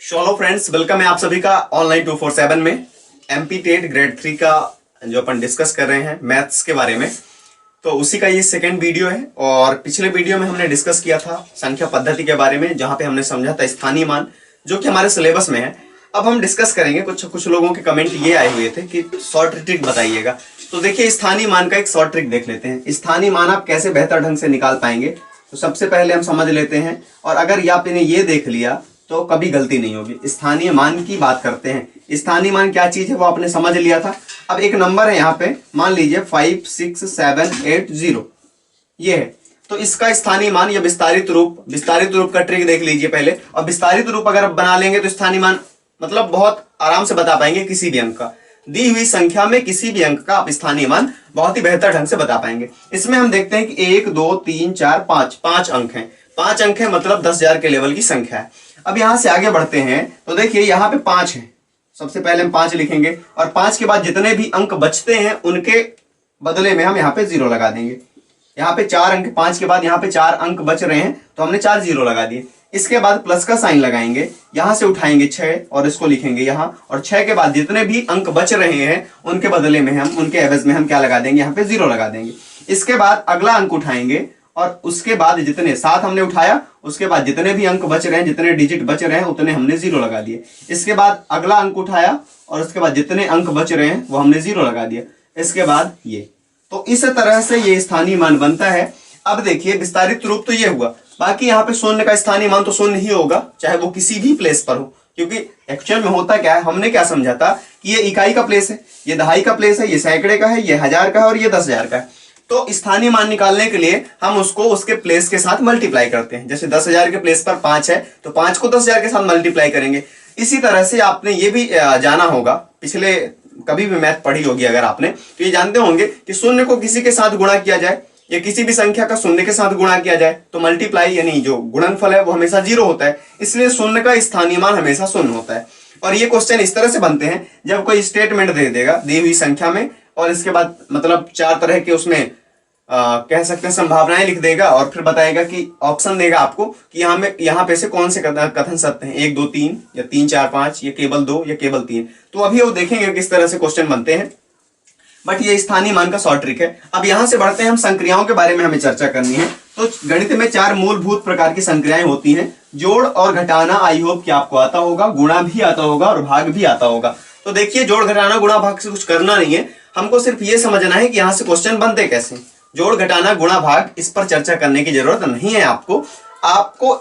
Hello friends, welcome है आप सभी का ऑनलाइन 247 में एमपी टेट ग्रेड 3 का जो अपन डिस्कस कर रहे हैं मैथ्स के बारे में। तो उसी का ये सेकंड वीडियो है और पिछले वीडियो में हमने डिस्कस किया था संख्या पद्धति के बारे में, जहां पे हमने समझा था स्थानीय मान जो कि हमारे सिलेबस में है। अब हम डिस्कस करेंगे, कुछ लोगों के कमेंट ये आए हुए थे कि शॉर्ट ट्रिक बताइएगा। तो देखिए, स्थानीय मान का एक शॉर्ट ट्रिक देख लेते हैं। स्थानीय मान आप कैसे बेहतर ढंग से निकाल पाएंगे, तो सबसे पहले हम समझ लेते हैं। और अगर आपने ये देख लिया तो कभी गलती नहीं होगी। स्थानीय मान की बात करते हैं। स्थानीय मान क्या चीज है वो आपने समझ लिया था। अब एक नंबर है यहाँ पे, मान लीजिए 56780 ये है, तो इसका स्थानीय मान या विस्तारित रूप का ट्रिक देख लीजिए पहले। और विस्तारित रूप अगर बना लेंगे तो स्थानीय मान मतलब बहुत आराम से बता पाएंगे। किसी भी अंक का, दी हुई संख्या में किसी भी अंक का आप स्थानीय मान बहुत ही बेहतर ढंग से बता पाएंगे। इसमें हम देखते हैं कि 1 2 3 4 5 5 अंक हैं। 5 अंक है मतलब 10,000 के लेवल की संख्या है। अब यहां से आगे बढ़ते हैं तो देखिए यहाँ पे 5 है। सबसे पहले हम 5 लिखेंगे और 5 के बाद जितने भी अंक बचते हैं उनके बदले में हम यहाँ पे 0 लगा देंगे। यहाँ पे 4 अंक, 5 के बाद यहाँ पे 4 अंक बच रहे हैं तो हमने 4 0 लगा दिए। इसके बाद प्लस का साइन लगाएंगे, यहां से उठाएंगे 6 और इसको लिखेंगे यहाँ, और 6 के बाद जितने भी अंक बच रहे हैं उनके बदले में हम, उनके एवज में हम क्या लगा देंगे, यहाँ पे 0 लगा देंगे। इसके बाद अगला अंक उठाएंगे और उसके बाद जितने 7 हमने उठाया, उसके बाद जितने भी अंक बच रहे हैं, जितने डिजिट बच रहे हैं उतने हमने 0 लगा दिए। इसके बाद अगला अंक उठाया और उसके बाद जितने अंक बच रहे हैं वो हमने 0 लगा दिया। इसके बाद ये, तो इस तरह से ये स्थानीय मान बनता है। अब देखिए, विस्तारित रूप तो ये हुआ, बाकी यहाँ पे शून्य का स्थानीय मान तो शून्य ही होगा, चाहे वो किसी भी प्लेस पर हो। क्योंकि एक्चुअल में होता क्या है, हमने क्या समझा था कि ये इकाई का प्लेस है, ये दहाई का प्लेस है, ये सैकड़े का है, ये 1000 का है और ये 10,000 का है। तो स्थानीय मान निकालने के लिए हम उसको उसके प्लेस के साथ मल्टीप्लाई करते हैं। जैसे 10,000 के प्लेस पर 5 है तो 5 को 10,000 के साथ मल्टीप्लाई करेंगे। इसी तरह से आपने ये भी जाना होगा, पिछले कभी भी मैथ पढ़ी होगी अगर आपने, तो ये जानते होंगे कि शून्य को किसी के साथ गुणा किया जाए या किसी भी संख्या का शून्य के साथ गुणा किया जाए तो मल्टीप्लाई यानी जो गुणनफल है वो हमेशा 0 होता है। इसलिए शून्य का स्थानीय मान हमेशा शून्य होता है। और ये क्वेश्चन इस तरह से बनते हैं जब कोई स्टेटमेंट दे देगा दी हुई संख्या में, और इसके बाद मतलब 4 तरह के उसमें कह सकते हैं संभावनाएं लिख देगा, और फिर बताएगा कि ऑप्शन देगा आपको कि यहाँ पे से कौन से कथन सत्य हैं, 1 2 3 या 3 4 5 या केवल 2 या केवल 3। तो अभी वो देखेंगे किस तरह से क्वेश्चन बनते हैं। बट ये स्थानीय मान का शॉर्ट ट्रिक है। अब यहां से बढ़ते हैं, हम संक्रियाओं के बारे में हमें चर्चा करनी है। तो गणित में 4 मूलभूत प्रकार की संक्रियाएं होती हैं। जोड़ और घटाना आई होप कि आपको आता होगा, गुणा भी आता होगा और भाग भी आता होगा। तो देखिए, जोड़ घटाना गुणा भाग से कुछ करना नहीं है, हमको सिर्फ ये समझना है कि यहाँ से क्वेश्चन बनते कैसे। जोड़ घटाना गुणा भाग इस पर चर्चा करने की जरूरत नहीं है आपको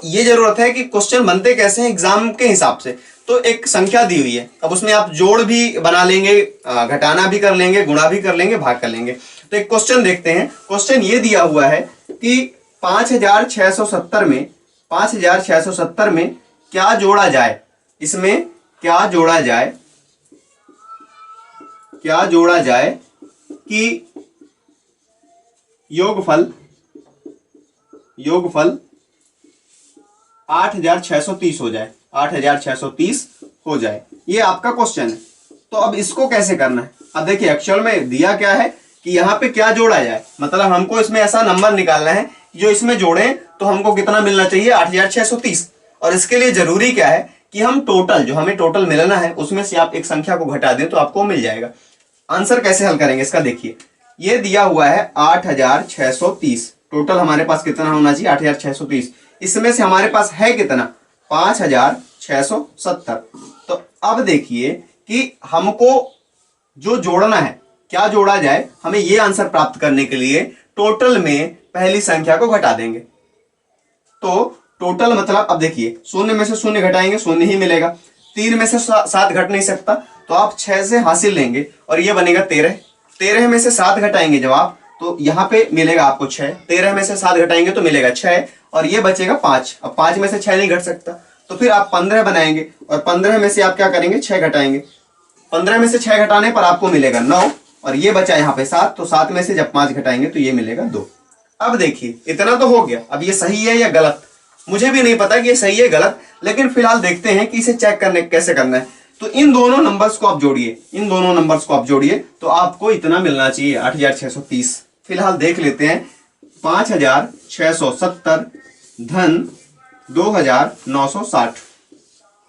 ये जरूरत है कि क्वेश्चन बनते कैसे हैं एग्जाम के हिसाब से। तो एक संख्या दी हुई है, अब उसमें आप जोड़ भी बना लेंगे, घटाना भी कर लेंगे, गुणा भी कर लेंगे, भाग कर लेंगे। तो एक क्वेश्चन देखते हैं। क्वेश्चन ये दिया हुआ है कि 5670 में क्या जोड़ा जाए, इसमें क्या जोड़ा जाए कि योगफल 8630 हो जाए, 8630 हो जाए। ये आपका क्वेश्चन है। तो अब इसको कैसे करना है, अब देखिए एक्चुअल में दिया क्या है कि यहाँ पे क्या जोड़ा जाए, मतलब हमको इसमें ऐसा नंबर निकालना है जो इसमें जोड़े तो हमको कितना मिलना चाहिए, 8630। और इसके लिए जरूरी क्या है कि हम टोटल, जो हमें टोटल मिलना है उसमें से आप एक संख्या को घटा दें तो आपको मिल जाएगा। आंसर कैसे हल करेंगे इसका देखिए, ये दिया हुआ है 8630, टोटल हमारे पास कितना होना चाहिए, 8630। इसमें से हमारे पास है कितना, 5670। तो अब देखिए कि हमको जो जोड़ना है, क्या जोड़ा जाए, हमें ये आंसर प्राप्त करने के लिए टोटल में पहली संख्या को घटा देंगे। तो टोटल मतलब, अब देखिए शून्य में से शून्य घटाएंगे, शून्य ही मिलेगा। 3 में से 7 घट नहीं सकता तो आप 6 से हासिल लेंगे और ये बनेगा 13। 13 में से 7 घटाएंगे जब आप, तो यहाँ पे मिलेगा आपको 6। 13 में से 7 घटाएंगे तो मिलेगा 6 और ये बचेगा 5। अब 5 में से 6 नहीं घट सकता तो फिर आप 15 बनाएंगे और 15 में से आप क्या करेंगे, 6 घटाएंगे। 15 में से 6 घटाने पर आपको मिलेगा 9 और ये बचा यहाँ पे 7, तो 7 में से जब 5 घटाएंगे तो ये मिलेगा 2। अब देखिए इतना तो हो गया। अब ये सही है या गलत, मुझे भी नहीं पता कि ये सही है गलत, लेकिन फिलहाल देखते हैं कि इसे चेक करने कैसे करना है। तो इन दोनों नंबर्स को आप जोड़िए, तो आपको इतना मिलना चाहिए 8630। फिलहाल देख लेते हैं, 5670 धन 2960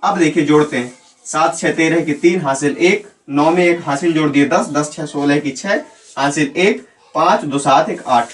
अब देखिए जोड़ते हैं, 7 6 13 की 3 हासिल 1, 9 में 1 हासिल जोड़ दिए 10, 10 6 16 की 6 हासिल 1, 5 2 7 1 8।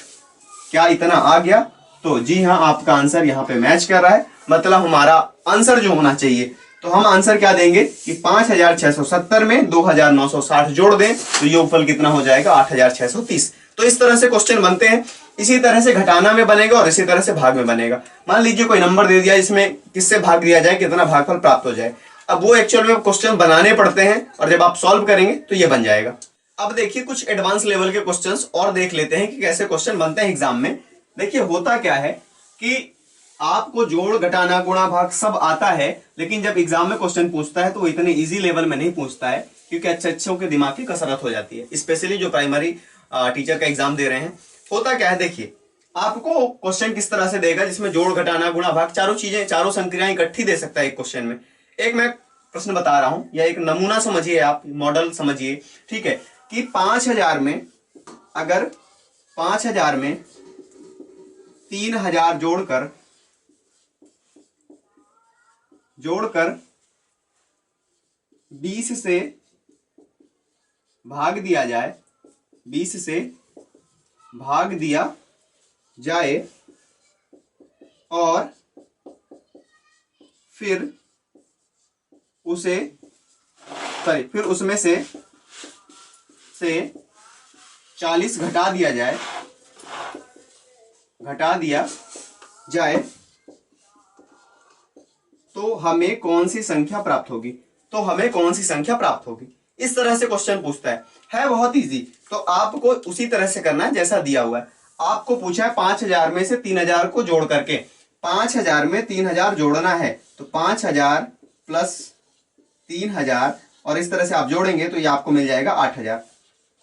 क्या इतना आ गया? तो जी हाँ, आपका आंसर यहाँ पे मैच कर रहा है। मतलब हमारा आंसर जो होना चाहिए, तो हम आंसर क्या देंगे कि 5670 में 2960 जोड़ दें तो योगफल कितना हो जाएगा? 8630। तो इस तरह से क्वेश्चन बनते हैं। इसी तरह से घटाना में बनेगा और इसी तरह से भाग में बनेगा। मान लीजिए कोई नंबर दे दिया, इसमें किससे भाग दिया जाए, कितना भागफल प्राप्त हो जाए। अब वो एक्चुअल में क्वेश्चन बनाने पड़ते हैं और जब आप सॉल्व करेंगे तो ये बन जाएगा। अब देखिए कुछ एडवांस लेवल के क्वेश्चंस और देख लेते हैं कि कैसे क्वेश्चन बनते हैं एग्जाम में। देखिए होता क्या है कि आपको जोड़ घटाना गुणा भाग सब आता है, लेकिन जब एग्जाम में क्वेश्चन पूछता है तो वो इतने इजी लेवल में नहीं पूछता है, क्योंकि अच्छे के दिमाग की कसरत हो जाती है, स्पेशली जो प्राइमरी टीचर का एग्जाम दे रहे हैं। होता क्या है, देखिए आपको क्वेश्चन किस तरह से देगा जिसमें जोड़ घटाना गुणा भाग चारों चीजें, चारों संक्रियाएं इकट्ठी दे सकता है एक क्वेश्चन में। एक मैं प्रश्न बता रहा हूं, या एक नमूना समझिए, आप मॉडल समझिए, ठीक है, कि 5000 में अगर 5000 में 3000 जोड़कर 20 से भाग दिया जाए, 20 से भाग दिया जाए और फिर उसमें से 40 घटा दिया जाए तो हमें कौन सी संख्या प्राप्त होगी? इस तरह से क्वेश्चन पूछता है बहुत इजी। तो आपको उसी तरह से करना है जैसा दिया हुआ है। आपको पूछा है 5000 में से 3000 को जोड़ करके, 5000 में 3000 जोड़ना है, तो 5000 प्लस 3000 और इस तरह से आप जोड़ेंगे तो ये आपको मिल जाएगा 8000।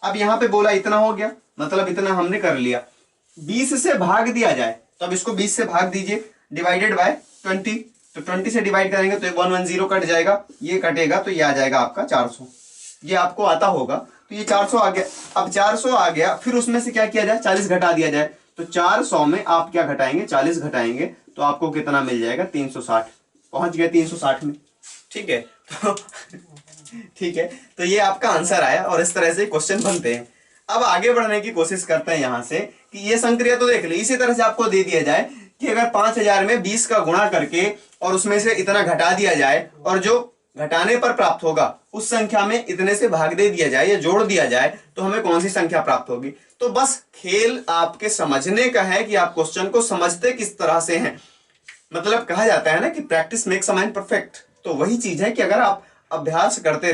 अब यहां पे बोला इतना हो गया, मतलब इतना हमने कर लिया। 20 से भाग दिया जाए, तो अब इसको 20 से भाग दीजिए, डिवाइडेड बाय 20, तो 20 से डिवाइड करेंगे तो 110 कट जाएगा, ये कटेगा तो ये आ जाएगा आपका 400। ये आपको आता होगा, तो ये 400 आ गया। अब 400 आ गया, फिर उसमें से क्या किया जाए? 40 घटा दिया जाए, तो 400 में आप क्या घटाएंगे? 40 घटाएंगे, तो आपको कितना मिल जाएगा? 360। पहुंच गया 360 में, ठीक है। तो ठीक है, तो ये आपका आंसर आया और इस तरह से क्वेश्चन बनते हैं। अब आगे बढ़ने की कोशिश करते हैं यहां से कि ये संक्रिया तो देख ली, इसी तरह से आपको दे दिया जाए कि अगर 5000 में 20 का गुणा करके और उसमें से इतना घटा दिया जाए और जो घटाने पर प्राप्त होगा उस संख्या में इतने से भाग दे दिया जाए या जोड़ दिया जाए तो हमें कौन सी संख्या प्राप्त होगी। तो बस खेल आपके समझने का है कि आप क्वेश्चन को समझते किस तरह से हैं। मतलब कहा जाता है ना कि practice makes a man perfect, तो वही चीज है कि अगर आप अभ्यास करते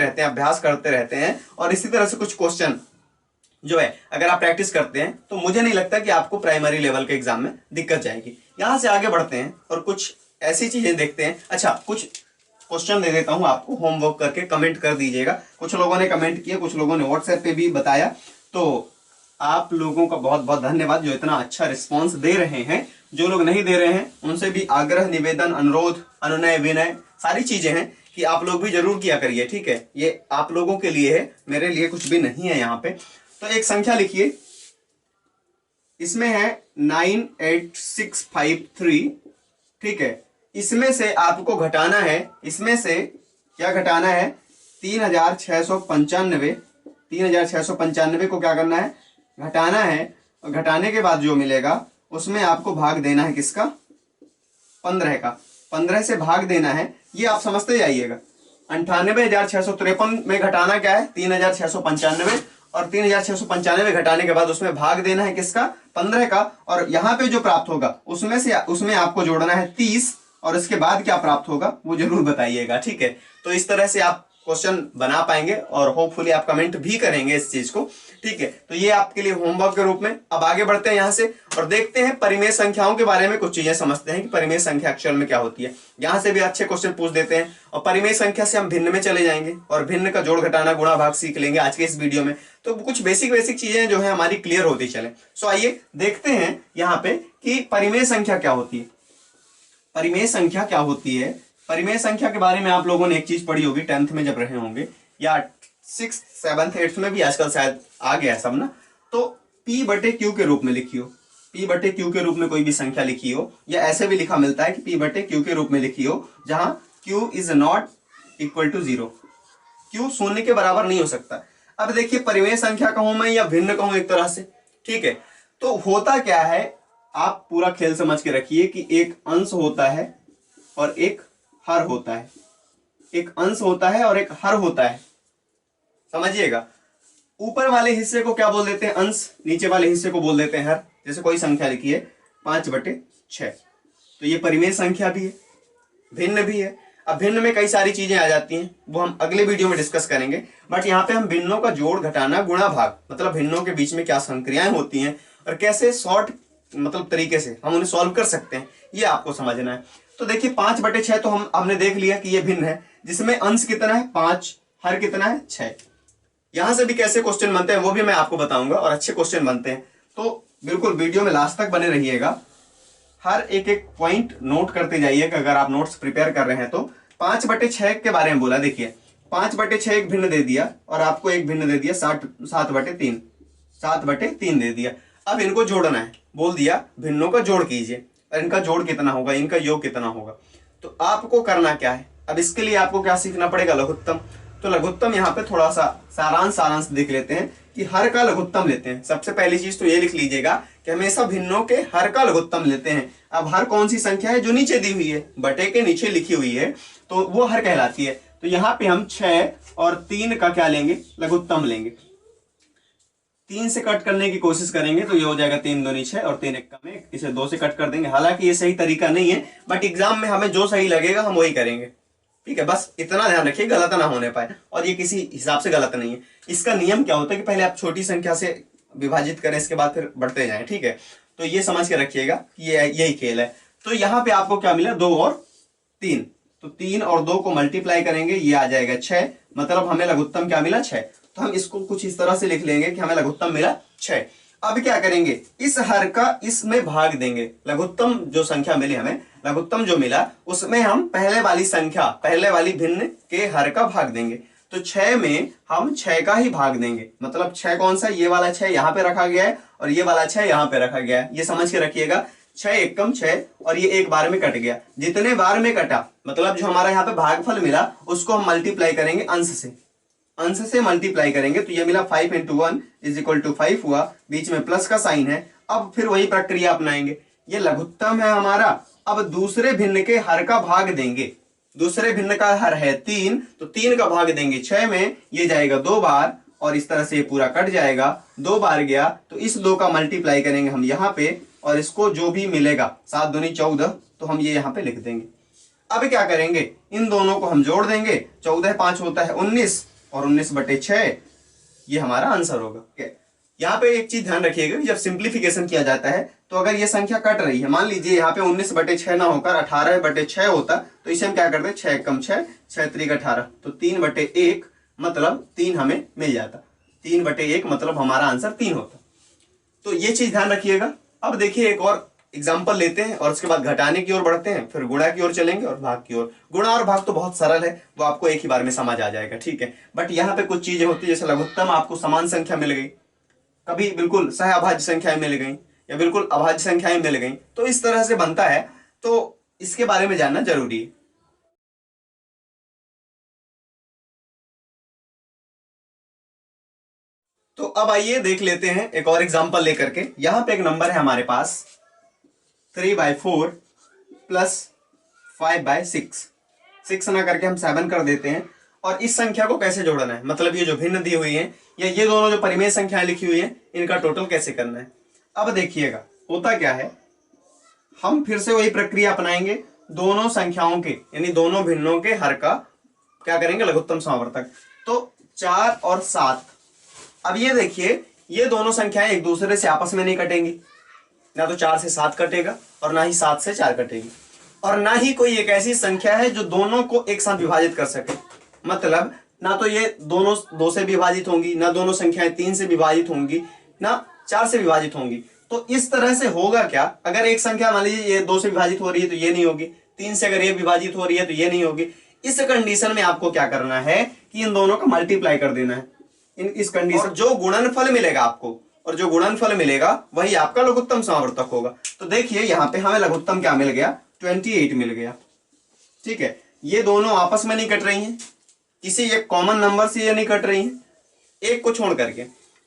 रहते हैं और इसी तरह से कुछ क्वेश्चन जो है अगर आप प्रैक्टिस करते हैं तो मुझे नहीं लगता कि आपको प्राइमरी लेवल के एग्जाम में दिक्कत जाएगी। यहां से आगे बढ़ते हैं और कुछ ऐसी चीजें देखते हैं। अच्छा, कुछ क्वेश्चन दे देता हूं आपको, होमवर्क करके कमेंट कर दीजिएगा। कुछ लोगों ने कमेंट किया, कुछ लोगों ने व्हाट्सएप पे भी बताया, तो आप लोगों का बहुत बहुत धन्यवाद जो इतना अच्छा रिस्पॉन्स दे रहे हैं। जो लोग नहीं दे रहे हैं उनसे भी आग्रह, निवेदन, अनुरोध, अनुनय, विनय सारी चीजें हैं कि आप लोग भी जरूर किया करिए, ठीक है। ये आप लोगों के लिए है, मेरे लिए कुछ भी नहीं है यहाँ पे। तो एक संख्या लिखिए, इसमें है 98653, ठीक है। इसमें से आपको घटाना है, इसमें से क्या घटाना है? 3695। 3695 को क्या करना है? घटाना है, और घटाने के बाद जो मिलेगा उसमें आपको भाग देना है किसका? 15 का। 15 से भाग देना है, ये आप समझते जाइएगा। 98,653 में घटाना क्या है? 3695, और 3695 घटाने के बाद उसमें भाग देना है किसका? 15 का। और यहाँ पे जो प्राप्त होगा उसमें आपको जोड़ना है 30, और इसके बाद क्या प्राप्त होगा वो जरूर बताइएगा, ठीक है। तो इस तरह से आप क्वेश्चन बना पाएंगे और होपफुली आप कमेंट भी करेंगे इस चीज को, ठीक है। तो ये आपके लिए होमवर्क के रूप में। अब आगे बढ़ते हैं यहाँ से और देखते हैं परिमेय संख्याओं के बारे में, कुछ चीजें समझते हैं कि परिमेय संख्या एक्चुअल में क्या होती है। यहाँ से भी अच्छे क्वेश्चन पूछ देते हैं और परिमेय संख्या से हम भिन्न में चले जाएंगे और भिन्न का जोड़ घटाना गुणा भाग सीख लेंगे आज के इस वीडियो में। तो कुछ बेसिक चीजें जो है हमारी क्लियर होती चले। सो आइए देखते हैं यहाँ पे कि परिमेय संख्या क्या होती है। परिमेय संख्या क्या होती है? परिमेय संख्या के बारे में आप लोगों ने एक चीज पढ़ी होगी 10th में जब रहे होंगे, या 6th 7th 8th में भी आजकल शायद आ गया सब ना। तो P/Q के रूप में लिखियो, P/Q के रूप में कोई भी संख्या लिखी हो, या ऐसे भी लिखा मिलता है कि P/Q के रूप में लिखी हो, जहां Q is not equal to 0। Q शून्य के बराबर नहीं हो सकता। अब देखिए परिमेय संख्या कहूं मैं या भिन्न कहूं एक तरह से, ठीक है। तो होता क्या है, आप पूरा खेल समझ के रखिए कि एक अंश होता है और एक हर होता है। एक अंश होता है और एक हर होता है, समझिएगा। ऊपर वाले हिस्से को क्या बोल देते हैं, अंश। नीचे वाले हिस्से को बोल देते हैं हर। जैसे कोई संख्या लिखी है 5/6, तो ये परिमेय संख्या भी है, भिन्न भी है। अब भिन्न में कई सारी चीजें आ जाती हैं, वो हम अगले वीडियो में डिस्कस करेंगे। बट यहाँ पे हम भिन्नों का जोड़ घटाना गुणा भाग, मतलब भिन्नों के बीच में क्या संक्रियाएं होती हैं और कैसे शॉर्ट मतलब तरीके से हम उन्हें सॉल्व कर सकते हैं, ये आपको समझना है। तो देखिए 5/6 तो हमने देख लिया कि ये भिन्न है, जिसमें अंश कितना है 5, हर कितना है 6। यहां से भी कैसे क्वेश्चन बनते हैं वो भी मैं आपको बताऊंगा, और अच्छे क्वेश्चन बनते हैं। तो बिल्कुल वीडियो में लास्ट तक बने रहिएगा, हर एक एक पॉइंट नोट करते जाइएगा अगर आप नोट्स प्रिपेयर कर रहे हैं तो। 5/6 के बारे में बोला, देखिए 5/6 एक भिन्न दे दिया और आपको एक भिन्न दे दिया 7/3, 7/3 दे दिया। अब इनको जोड़ना है, बोल दिया भिन्नों का जोड़ कीजिए, और इनका जोड़ कितना होगा, इनका योग कितना होगा। तो आपको करना क्या है, अब इसके लिए आपको क्या सीखना पड़ेगा, लघुत्तम। तो लघुत्तम यहाँ पे थोड़ा सा सारांश देख लेते हैं कि हर का लघुत्तम लेते हैं। सबसे पहली चीज तो ये लिख लीजिएगा कि हमेशा भिन्नों के हर का लघुत्तम लेते हैं। अब हर कौन सी संख्या है, जो नीचे दी हुई है, बटे के नीचे लिखी हुई है, तो वो हर कहलाती है। तो यहाँ पे हम 6 और 3 का क्या लेंगे, लघुत्तम लेंगे। 3 से कट करने की कोशिश करेंगे तो ये हो जाएगा 3 दूनी 6 और 3 1 1, इसे 2 से कट कर देंगे। हालांकि ये सही तरीका नहीं है, बट एग्जाम में हमें जो सही लगेगा हम वही करेंगे, ठीक है। बस इतना ध्यान रखिए गलत ना होने पाए, और ये किसी हिसाब से गलत नहीं है। इसका नियम क्या होता है कि पहले आप छोटी संख्या से विभाजित करें, इसके बाद फिर बढ़ते जाएं, ठीक है। तो ये समझ के रखिएगा कि ये यही खेल है। तो यहाँ पे आपको क्या मिला, 2 और 3। तो 3 और 2 को मल्टीप्लाई करेंगे, ये आ जाएगा 6, मतलब हमें लघुत्तम क्या मिला, 6। तो हम इसको कुछ इस तरह से लिख लेंगे कि हमें लघुत्तम मिला 6। अब क्या करेंगे, इस हर का इसमें भाग देंगे। लघुत्तम जो संख्या मिली हमें, लघुत्तम जो मिला उसमें हम पहले वाली संख्या, पहले वाली भिन्न के हर का भाग देंगे। तो 6 में हम 6 का ही भाग देंगे, मतलब 6 कौन सा, ये वाला 6 यहाँ पे रखा गया है और ये वाला 6 यहाँ पे रखा गया है। ये समझ के रखिएगा, 6 एकम 6 और ये एक बार में कट गया। जितने बार में कटा, मतलब जो हमारा यहाँ पे भागफल मिला उसको हम मल्टीप्लाई करेंगे अंश से, अंश से मल्टीप्लाई करेंगे। तो ये मिला 5 × 1 = 5 हुआ, बीच में प्लस का साइन है। अब फिर वही प्रक्रिया अपनाएंगे, ये लघुत्तम है हमारा। अब दूसरे भिन्न के हर का भाग देंगे। दूसरे भिन्न का हर है 3, तो 3 का भाग देंगे 6 में, ये जाएगा 2 बार और इस तरह से ये पूरा कट जाएगा। 2 बार गया तो इस 2 का मल्टीप्लाई करेंगे हम यहाँ पे, और इसको जो भी मिलेगा 7 दूनी 14, तो हम ये यहाँ पे लिख देंगे। अब क्या करेंगे, इन दोनों को हम जोड़ देंगे। 14 5 होता है 19 और 19/6 ये हमारा आंसर होगा। यहाँ पे एक चीज ध्यान रखिएगा कि जब सिंप्लीफिकेशन किया जाता है तो अगर ये संख्या कट रही है, मान लीजिए यहाँ पे 19/6 ना होकर 18/6 होता, तो इसे हम क्या करते हैं, 6 कम 6, 6 3 18, तो 3/1 मतलब 3 हमें मिल जाता। 3/1 मतलब हमारा आंसर 3 होता। तो ये चीज ध्यान रखिएगा। अब देखिए एक और एग्जाम्पल लेते हैं और उसके बाद घटाने की ओर बढ़ते हैं, फिर गुणा की ओर चलेंगे और भाग की ओर। गुणा और भाग तो बहुत सरल है, वो आपको एक ही बार में समझ आ जाएगा, ठीक है। बट यहाँ पे कुछ चीजें होती है, जैसे लघुत्तम आपको समान संख्या मिल गई, कभी बिल्कुल सह अभाज्य संख्याएं मिल गई या बिल्कुल अभाज्य संख्याएं मिल गई, तो इस तरह से बनता है। तो इसके बारे में जानना जरूरी है। तो अब आइए देख लेते हैं एक और एग्जांपल लेकर के। यहां पे एक नंबर है हमारे पास 3/4 प्लस 5/6। 6 ना करके हम 7 कर देते हैं। और इस संख्या को कैसे जोड़ना है, मतलब ये जो भिन्न दी हुई है या ये दोनों जो परिमेय संख्याएं लिखी हुई है, इनका टोटल कैसे करना है। अब देखिएगा होता क्या है, हम फिर से वही प्रक्रिया अपनाएंगे। दोनों संख्याओं के यानी दोनों भिन्नों के हर का क्या करेंगे, लघुत्तम समावर्तक। तो 4 और 7। अब ये देखिए ये दोनों संख्याएं एक दूसरे से आपस में नहीं कटेंगी, ना तो 4 से 7 कटेगा और ना ही 7 से 4 कटेगी, और ना ही कोई एक ऐसी संख्या है जो दोनों को एक साथ विभाजित कर सके। मतलब ना तो ये दोनों 2 से विभाजित होंगी, ना दोनों संख्याएं 3 से विभाजित होंगी, ना 4 से विभाजित होंगी। तो इस तरह से होगा क्या, अगर एक संख्या मान लीजिए ये 2 से विभाजित हो रही है तो ये नहीं होगी, 3 से अगर ये विभाजित हो रही है तो ये नहीं होगी। इस कंडीशन में आपको क्या करना है कि इन दोनों का मल्टीप्लाई कर देना है। इस कंडीशन जो गुणनफल मिलेगा आपको, और जो गुणनफल मिलेगा वही आपका लघुत्तम समावर्तक होगा। तो देखिए यहाँ पे हमें लघुत्तम क्या मिल गया, 28 मिल गया, ठीक है। ये दोनों आपस में नहीं कट रही हैं, किसी एक कॉमन नंबर से ये नहीं कट रही हैं, एक को छोड़ करके।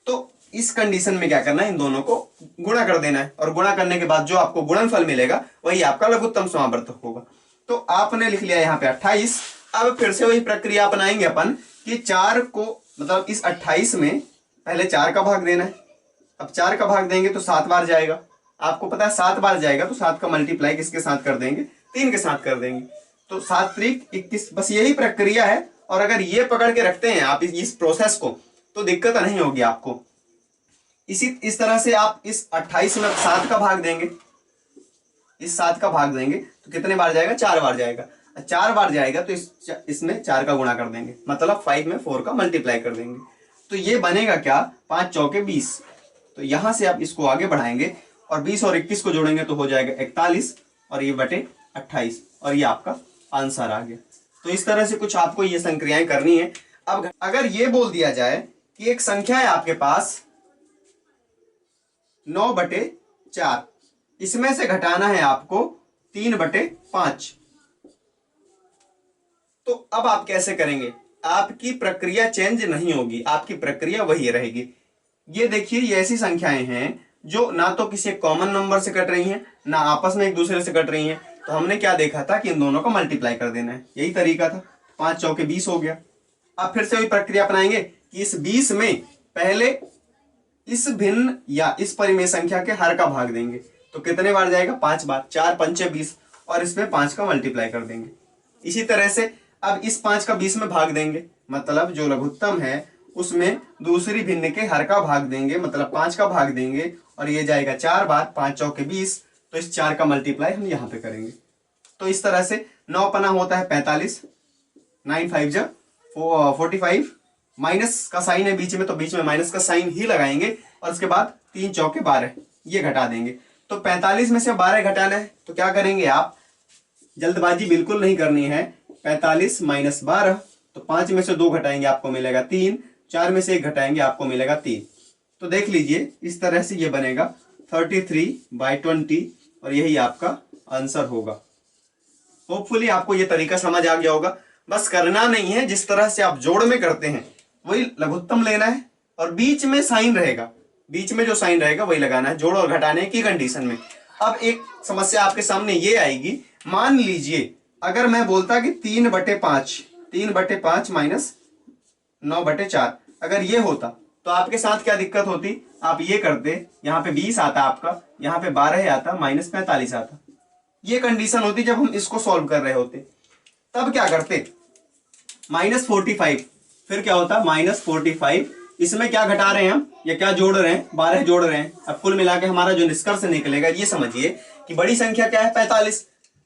तो इस कंडीशन में क्या करना है, इन दोनों को गुणा कर देना है, और गुणा करने के बाद जो आपको गुणनफल मिलेगा वही आपका लघुत्तम समावर्तक होगा। तो आपने लिख लिया यहाँ पे 28। अब फिर से वही प्रक्रिया अपनाएंगे अपन कि 4 को, मतलब इस 28 में पहले 4 का भाग देना है। अब 4 का भाग देंगे तो 7 बार जाएगा, आपको पता है 7 बार जाएगा, तो 7 का मल्टीप्लाई किसके साथ कर देंगे, 3 के साथ कर देंगे। तो 7 त्रिक 21, बस यही प्रक्रिया है। और अगर ये पकड़ के रखते हैं आप इस प्रोसेस को, तो दिक्कत नहीं होगी आपको। इस तरह से आप इस 28 में 7 का भाग देंगे, इस 7 का भाग देंगे तो कितने बार जाएगा, 4 बार जाएगा। 4 बार जाएगा तो इसमें 4 का गुणा कर देंगे, मतलब 5 में 4 का मल्टीप्लाई कर देंगे। तो ये बनेगा क्या, 5 चौके 20। तो यहां से आप इसको आगे बढ़ाएंगे और 20 और 21 को जोड़ेंगे तो हो जाएगा 41, और ये बटे 28, और ये आपका आंसर आ गया। तो इस तरह से कुछ आपको ये संक्रियाएं करनी है। अब अगर ये बोल दिया जाए कि एक संख्या है आपके पास 9/4, इसमें से घटाना है आपको 3/5, तो अब आप कैसे करेंगे, आपकी प्रक्रिया चेंज नहीं होगी, आपकी प्रक्रिया वही रहेगी। ये देखिए, ये ऐसी संख्याएं हैं जो ना तो किसी कॉमन नंबर से कट रही हैं, ना आपस में एक दूसरे से कट रही हैं। तो हमने क्या देखा था कि इन दोनों को मल्टीप्लाई कर देना है, यही तरीका था। 5 चौके 20 हो गया। अब फिर से वही प्रक्रिया अपनाएंगे कि इस 20 में पहले इस भिन्न या इस परिमेय संख्या के हर का भाग देंगे, तो कितने बार जाएगा, 5 बार। 4 पंचे 20, और इसमें 5 का मल्टीप्लाई कर देंगे। इसी तरह से अब इस 5 का 20 में भाग देंगे, मतलब जो लघुत्तम है उसमें दूसरी भिन्न के हर का भाग देंगे, मतलब 5 का भाग देंगे, और ये जाएगा 4 बार। 5 चौके 20, तो इस 4 का मल्टीप्लाई हम यहाँ पे करेंगे। तो इस तरह से 9 पना होता है 45, 9 5 जा 45, माइनस का साइन है बीच में, तो बीच में माइनस का साइन ही लगाएंगे, और उसके बाद 3 चौके 12, ये घटा देंगे। तो 45 में से 12 घटाना है, तो क्या करेंगे आप, जल्दबाजी बिल्कुल नहीं करनी है। 45 माइनस 12, तो 5 में से 2 घटाएंगे आपको मिलेगा 3, 4 में से 1 घटाएंगे आपको मिलेगा 3। तो देख लीजिए, इस तरह से ये बनेगा 33/20, और यही आपका आंसर होगा। होपफुली आपको ये तरीका समझ आ गया होगा। बस करना नहीं है, जिस तरह से आप जोड़ में करते हैं वही लघुत्तम लेना है, और बीच में साइन रहेगा, बीच में जो साइन रहेगा वही लगाना है, जोड़ और घटाने की कंडीशन में। अब एक समस्या आपके सामने ये आएगी, मान लीजिए अगर मैं बोलता कि 3/5 माइनस 9/4, अगर ये होता तो आपके साथ क्या दिक्कत होती, आप ये करते, यहाँ पे 20 आता आपका, यहाँ पे 12 आता, माइनस 45 आता। ये कंडीशन होती जब हम इसको सॉल्व कर रहे होते। तब क्या करते, -45, फिर क्या होता, -45, इसमें क्या घटा रहे हैं हम या क्या जोड़ रहे हैं, 12 जोड़ रहे हैं। अब कुल मिला के हमारा जो निष्कर्ष निकलेगा, ये समझिए कि बड़ी संख्या क्या है, 45,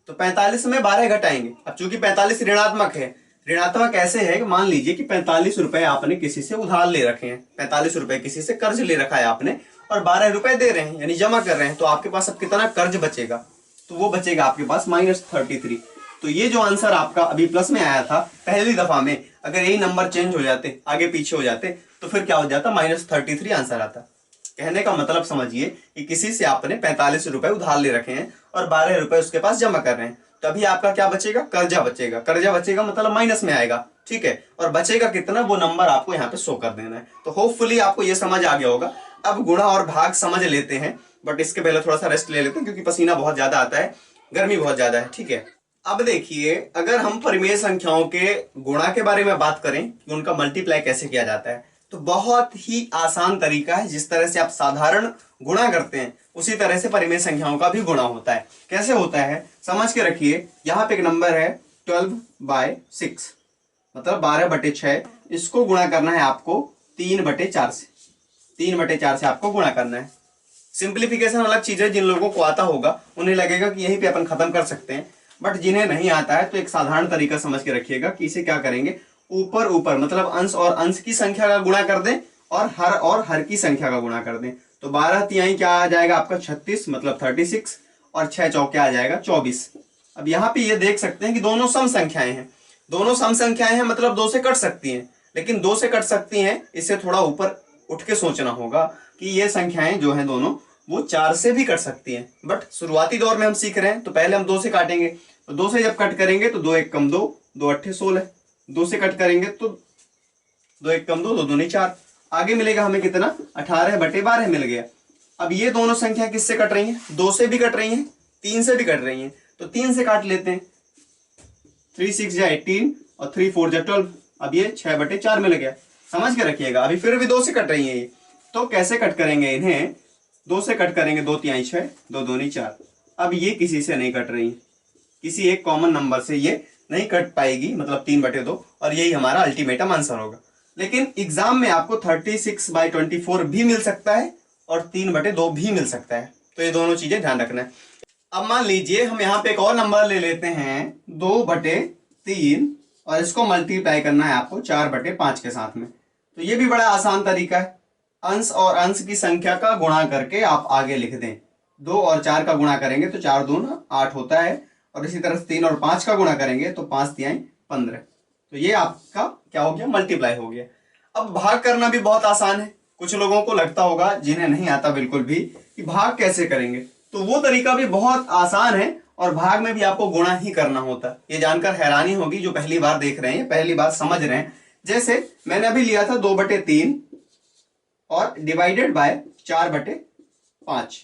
तो 45 में 12 घटाएंगे। अब चूंकि 45 ऋणात्मक है, ऋणात्मक ऐसे है कि मान लीजिए कि 45 रुपए आपने किसी से उधार ले रखे हैं, 45 रुपए किसी से कर्ज ले रखा है आपने, और 12 रुपए दे रहे हैं, यानी जमा कर रहे हैं। तो आपके पास अब कितना कर्ज बचेगा, तो वो बचेगा आपके पास -33। तो ये जो आंसर आपका अभी प्लस में आया था पहली दफा में, अगर यही नंबर चेंज हो जाते, आगे पीछे हो जाते, तो फिर क्या हो जाता, -33 आंसर आता। कहने का मतलब समझिए कि किसी से आपने 45 रुपए उधार ले रखे हैं और 12 रुपए उसके पास जमा कर रहे हैं, तभी आपका क्या बचेगा, कर्जा बचेगा। कर्जा बचेगा मतलब माइनस में आएगा, ठीक है, और बचेगा कितना, वो नंबर आपको यहाँ पे शो कर देना है। तो होपफुली आपको ये समझ आ गया होगा। अब गुणा और भाग समझ लेते हैं, बट इसके पहले थोड़ा सा रेस्ट ले लेते हैं, क्योंकि पसीना बहुत ज्यादा आता है, गर्मी बहुत ज्यादा है, ठीक है। अब देखिए, अगर हम परिमेय संख्याओं के गुणा के बारे में बात करें कि उनका मल्टीप्लाई कैसे किया जाता है, तो बहुत ही आसान तरीका है। जिस तरह से आप साधारण गुणा करते हैं उसी तरह से परिमेय संख्याओं का भी गुणा होता है। कैसे होता है समझ के रखिए। यहाँ पे एक नंबर है 12/6, मतलब 12/6, इसको गुणा करना है आपको 3/4 से, 3/4 से आपको गुणा करना है। सिंप्लीफिकेशन अलग चीज है, जिन लोगों को आता होगा उन्हें लगेगा कि यहीं पे अपन खत्म कर सकते हैं, बट जिन्हें नहीं आता है तो एक साधारण तरीका समझ के रखिएगा कि इसे क्या करेंगे, ऊपर ऊपर मतलब अंश और अंश की संख्या का गुणा कर दें, और हर की संख्या का गुणा कर दें। तो 12 तिहाई क्या आ जाएगा आपका 36, मतलब 36, और 6 चौके आ जाएगा 24। अब यहाँ पे ये देख सकते हैं कि दोनों सम संख्याएं हैं, दोनों सम संख्याएं हैं, मतलब 2 से कट सकती हैं, लेकिन 2 से कट सकती हैं, इससे थोड़ा ऊपर उठ के सोचना होगा कि ये संख्याएं जो हैं दोनों, वो 4 से भी कट सकती हैं। बट शुरुआती दौर में हम सीख रहे हैं, तो पहले हम 2 से काटेंगे, तो 2 से जब कट करेंगे तो 2 1 कम 2, दो अट्ठे 16, 2 से कट करेंगे तो 2 एक कम 2, 2 दूनी 4, आगे मिलेगा हमें कितना 18/12 मिल गया। अब ये दोनों संख्या किससे कट रही हैं, 2 से भी कट रही हैं, 3 से भी कट रही हैं, तो 3 से काट लेते हैं। 3 6 जा 18 और 3 4 जा 12, अब ये 6/4 मिल गया। समझ के रखिएगा, अभी फिर भी 2 से कट रही है ये, तो कैसे कट करेंगे इन्हें, 2 से कट करेंगे, 2 तिहाई 6, 2 दूनी 4। अब ये किसी से नहीं कट रही, किसी एक कॉमन नंबर से ये नहीं कट पाएगी, मतलब 3/2, और यही हमारा अल्टीमेटम आंसर होगा। लेकिन एग्जाम में आपको 36/24 भी मिल सकता है और 3/2 भी मिल सकता है, तो ये दोनों चीजें ध्यान रखना है। अब मान लीजिए हम यहाँ पे एक और नंबर ले लेते हैं 2/3, और इसको मल्टीप्लाई करना है आपको 4/5 के साथ में। तो ये भी बड़ा आसान तरीका है, अंश और अंश की संख्या का गुणा करके आप आगे लिख दें। 2 और 4 का गुणा करेंगे तो 4 दूना 8 होता है, और इसी तरह 3 और 5 का गुणा करेंगे तो 5 तिहाई 15। तो ये आपका क्या हो गया, मल्टीप्लाई हो गया। अब भाग करना भी बहुत आसान है, कुछ लोगों को लगता होगा जिन्हें नहीं आता बिल्कुल भी कि भाग कैसे करेंगे, तो वो तरीका भी बहुत आसान है, और भाग में भी आपको गुणा ही करना होता है। ये जानकर हैरानी होगी जो पहली बार देख रहे हैं, पहली बार समझ रहे हैं। जैसे मैंने अभी लिया था 2/3 और डिवाइडेड बाय 4/5,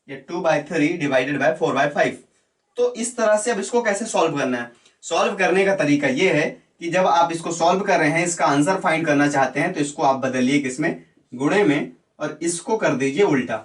ये 2/3 डिवाइडेड बाय 4/5। तो इस तरह से अब इसको कैसे सॉल्व करना है, सॉल्व करने का तरीका ये है कि जब आप इसको सॉल्व कर रहे हैं, इसका आंसर फाइंड करना चाहते हैं, तो इसको आप बदलिए किसमें, गुणे में, और इसको कर दीजिए उल्टा।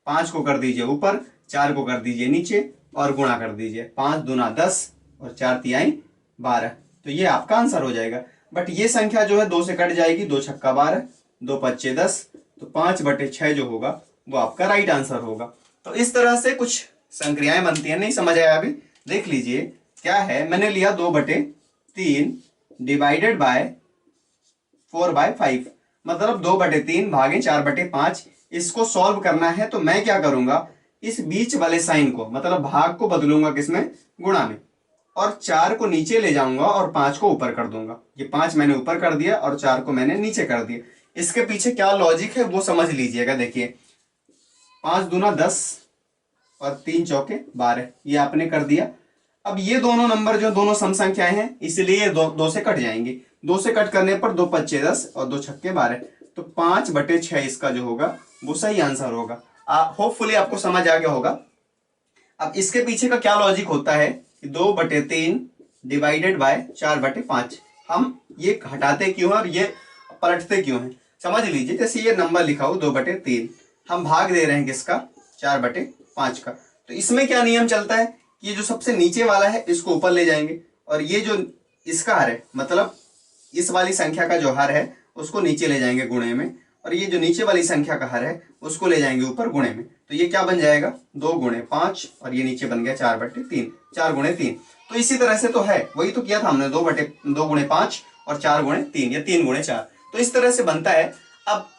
5 को कर दीजिए ऊपर, 4 को कर दीजिए नीचे, और गुणा कर दीजिए। 5 दूना 10 और 4 तिहाई 12, तो ये आपका आंसर हो जाएगा। बट ये संख्या जो है 2 से कट जाएगी, 2 छक्का 12, 2 पच्चे 10, तो 5/6 जो होगा वो आपका राइट आंसर होगा। तो इस तरह से कुछ संक्रियाएं बनती हैं। नहीं समझ आया अभी, देख लीजिए क्या है। मैंने लिया 2/3 डिवाइडेड बाय 4/5, मतलब 2/3 भागे 4/5। इसको सॉल्व करना है तो मैं क्या करूंगा, इस बीच वाले साइन को, मतलब भाग को बदलूंगा किसमें, गुणा में, और 4 को नीचे ले जाऊंगा और 5 को ऊपर कर दूंगा। ये 5 मैंने ऊपर कर दिया और 4 को मैंने नीचे कर दिया। इसके पीछे क्या लॉजिक है वो समझ लीजिएगा। देखिए 5 दूना 10 और 3 चौके 12, ये आपने कर दिया। अब ये दोनों नंबर जो दोनों सम संख्याएं हैं, इसलिए 2 से कट जाएंगी। 2 से कट करने पर 2 पच्चे 10 और 2 छक्के 12, तो 5/6 इसका जो होगा वो सही आंसर होगा। होपफुली आपको समझ आ गया होगा। अब इसके पीछे का क्या लॉजिक होता है कि 2/3 डिवाइडेड बाय 4/5, हम ये हटाते क्यों हैं और ये पलटते क्यों हैं, समझ लीजिए। जैसे ये नंबर लिखा हो 2/3, हम भाग दे रहे हैं किसका, 4/5 का। तो इसमें क्या नियम चलता है कि ये जो सबसे नीचे वाला है इसको ऊपर ले जाएंगे, और ये जो इसका हर है, मतलब इस वाली संख्या का जो हर है उसको नीचे ले जाएंगे गुणे में, और ये जो नीचे वाली संख्या का हर है उसको ले जाएंगे ऊपर गुणे में। तो ये क्या बन जाएगा, 2 गुणे 5, और ये नीचे बन गया 4/3, 4 गुणे 3। तो इसी तरह से तो है, वही तो किया था हमने, 2 गुणे 5 और 4 गुणे 3, या 3 गुणे 4। तो इस तरह से बनता है। अब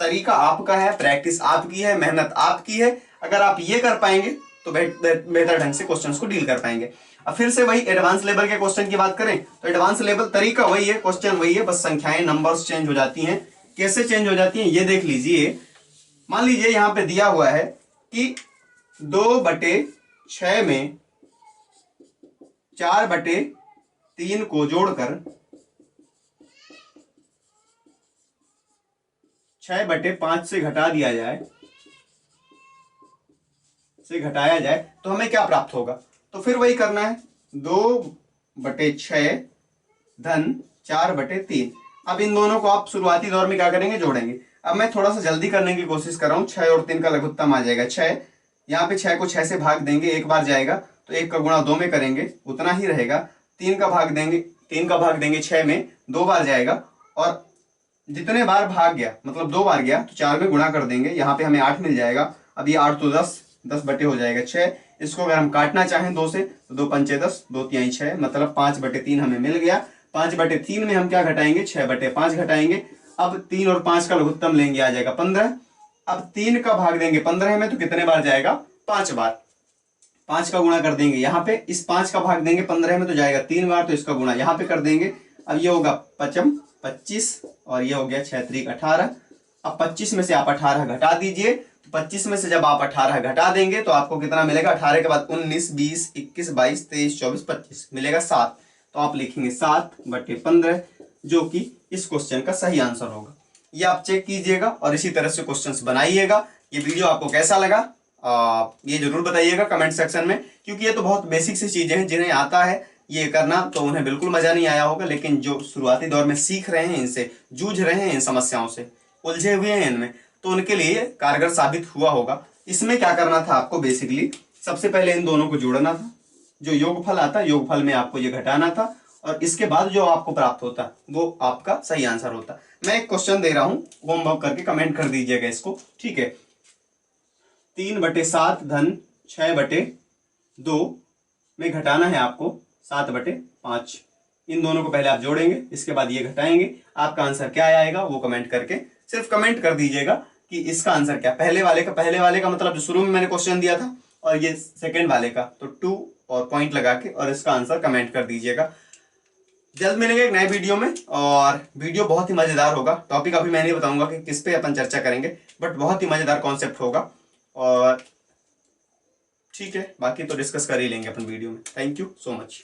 तरीका आपका है, प्रैक्टिस आपकी है, मेहनत आपकी है। अगर आप ये कर पाएंगे तो बेहतर ढंग से क्वेश्चंस को डील कर पाएंगे। अब फिर से वही एडवांस लेवल के क्वेश्चन की बात करें तो एडवांस लेवल तरीका वही है, क्वेश्चन वही है, बस संख्याएं नंबर्स चेंज हो जाती हैं। कैसे चेंज हो जाती हैं ये देख लीजिए। मान लीजिए यहां पे दिया हुआ है कि 2/6 में 4/3 को जोड़कर 6/5 से घटा दिया जाए, से घटाया जाए तो हमें क्या प्राप्त होगा। तो फिर वही करना है, 2/6 धन 4/3। अब इन दोनों को आप शुरुआती दौर में क्या करेंगे, जोड़ेंगे। अब मैं थोड़ा सा जल्दी करने की कोशिश कर रहा हूं। 6 और 3 का लघुत्तम आ जाएगा 6, यहाँ पे 6 को 6 से भाग देंगे, एक बार जाएगा, तो 1 का गुणा 2 में करेंगे, उतना ही रहेगा। 3 का भाग देंगे 6 में, 2 बार जाएगा, और जितने बार भाग गया मतलब 2 बार गया तो 4 में गुणा कर देंगे, यहाँ पे हमें 8 मिल जाएगा। अब ये 8 तो 10 बटे हो जाएगा 6। इसको अगर हम काटना चाहें 2 से तो 2 पंचे 10, 2 तिहाई 6, मतलब 5/3 हमें मिल गया। 5/3 में हम क्या घटाएंगे, 6/5 घटाएंगे। अब 3 और 5 का लघुत्तम लेंगे, आ जाएगा 15। अब 3 का भाग देंगे 15 में तो कितने बार जाएगा, 5 बार। 5 का गुणा कर देंगे यहाँ पे, इस 5 का भाग देंगे 15 में तो जाएगा 3 बार, तो इसका गुणा यहाँ पे कर देंगे। अब ये होगा 25 और ये हो गया 6 18। अब 25 में से आप 18 घटा दीजिए, तो 25 में से जब आप 18 घटा देंगे तो आपको कितना मिलेगा, 18 के बाद 19 20 21 22 23 24 25 मिलेगा 7। तो तो आप लिखेंगे 7/15 जो कि इस क्वेश्चन का सही आंसर होगा। ये आप चेक कीजिएगा और इसी तरह से क्वेश्चंस बनाइएगा। ये वीडियो आपको कैसा लगा ये जरूर बताइएगा कमेंट सेक्शन में, क्योंकि ये तो बहुत बेसिक सी चीजें हैं, जिन्हें आता है ये करना तो उन्हें बिल्कुल मजा नहीं आया होगा, लेकिन जो शुरुआती दौर में सीख रहे हैं, इनसे जूझ रहे हैं, इन समस्याओं से उलझे हुए हैं इनमें, तो उनके लिए कारगर साबित हुआ होगा। इसमें क्या करना था आपको, बेसिकली सबसे पहले इन दोनों को जोड़ना था, जो योगफल आता है योगफल में आपको ये घटाना था, और इसके बाद जो आपको प्राप्त होता वो आपका सही आंसर होता। मैं एक क्वेश्चन दे रहा हूं, होमवर्क करके कमेंट कर दीजिएगा इसको, ठीक है। 3/7 धन 6/2 में घटाना है आपको 7/5। इन दोनों को पहले आप जोड़ेंगे, इसके बाद ये घटाएंगे, आपका आंसर क्या आएगा वो कमेंट करके सिर्फ कमेंट कर दीजिएगा कि इसका आंसर क्या। पहले वाले का मतलब जो शुरू में मैंने क्वेश्चन दिया था, और ये सेकंड वाले का, तो 2 और पॉइंट लगा के और इसका आंसर कमेंट कर दीजिएगा। जल्द मिलेंगे एक नए वीडियो में, और वीडियो बहुत ही मजेदार होगा। टॉपिक अभी मैं नहीं बताऊंगा कि किस पे अपन चर्चा करेंगे, बट बहुत ही मजेदार कॉन्सेप्ट होगा, और ठीक है बाकी तो डिस्कस कर ही लेंगे अपन वीडियो में। Thank you so much.